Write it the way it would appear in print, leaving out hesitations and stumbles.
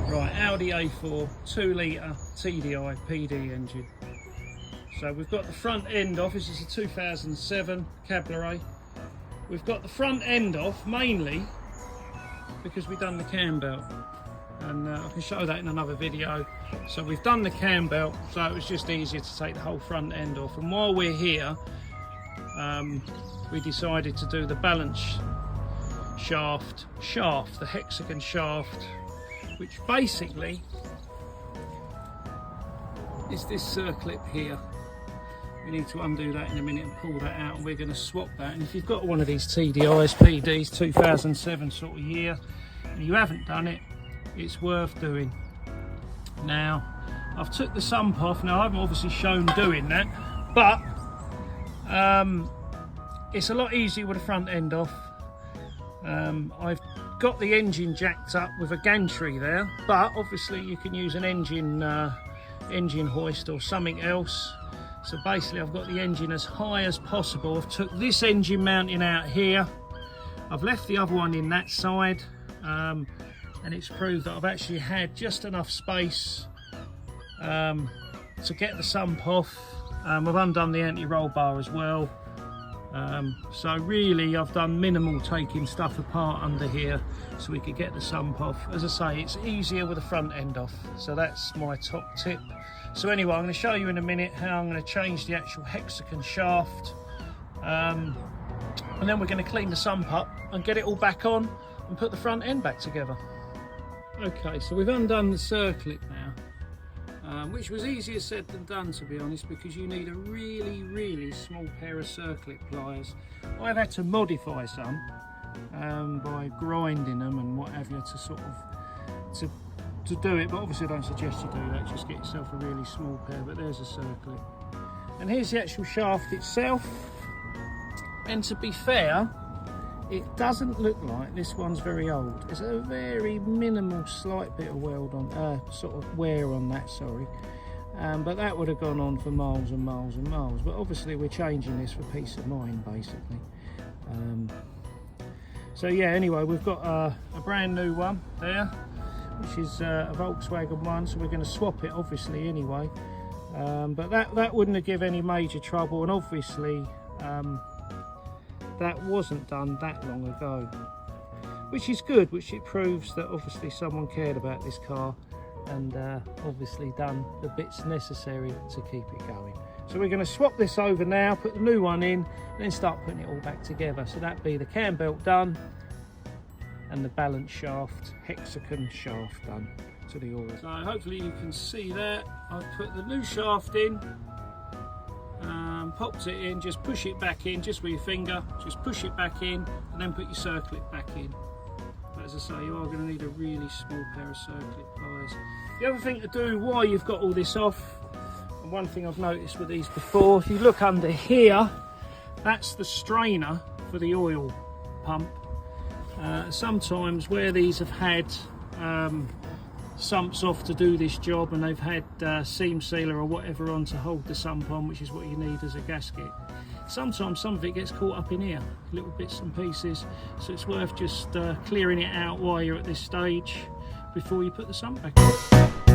Right, Audi A4 2 litre TDI PD engine. So we've got the front end off. This is a 2007 Cabriolet. We've got the front end off mainly because we've done the cam belt, and I can show that in another video. So we've done the cam belt, so it was just easier to take the whole front end off. And while we're here, we decided to do the balance shaft, the hexagon shaft, which basically is this circlip here. We need to undo that in a minute and pull that out, and we're going to swap that. And if you've got one of these TDIs, PDs, 2007 sort of year, and you haven't done it, it's worth doing. Now, I've took the sump off. Now, I haven't obviously shown doing that, but it's a lot easier with the front end off. I've got the engine jacked up with a gantry there, but obviously you can use an engine hoist or something else. So basically I've got the engine as high as possible. I've took this engine mounting out here, I've left the other one in that side, and it's proved that I've actually had just enough space to get the sump off. I've undone the anti-roll bar as well. So really I've done minimal taking stuff apart under here so we could get the sump off. As I say, it's easier with the front end off, so that's my top tip. So anyway, I'm going to show you in a minute how I'm going to change the actual hexagon shaft, and then we're going to clean the sump up and get it all back on and put the front end back together. Okay, so we've undone the circlip now, which was easier said than done, to be honest, because you need a really small pair of circlip pliers. I've had to modify some by grinding them and what have you to sort of to do it, but obviously I don't suggest you do that. Just get yourself a really small pair. But there's a circlip, and here's the actual shaft itself. And to be fair, it doesn't look like this one's very old. It's a very minimal, slight bit of weld on, sort of wear on that, sorry. But that would have gone on for miles and miles and miles. But obviously we're changing this for peace of mind, basically. So yeah, anyway, we've got a brand new one there, which is a Volkswagen one. So we're going to swap it, obviously, anyway. But that wouldn't have given any major trouble, and obviously that wasn't done that long ago, which is good, which it proves that obviously someone cared about this car and obviously done the bits necessary to keep it going. So we're going to swap this over now, put the new one in, and then start putting it all back together. So that'd be the cam belt done and the balance shaft, hexagon shaft done to the oil. So hopefully you can see that. I've put the new shaft in, popped it in, just push it back in, just with your finger, just push it back in, and then put your circlip back in. But as I say, you are going to need a really small pair of circlip pliers. The other thing to do while you've got all this off, and one thing I've noticed with these before, if you look under here, that's the strainer for the oil pump. Sometimes where these have had sumps off to do this job, and they've had seam sealer or whatever on to hold the sump on, which is what you need as a gasket, sometimes some of it gets caught up in here, little bits and pieces, so it's worth just clearing it out while you're at this stage before you put the sump back on.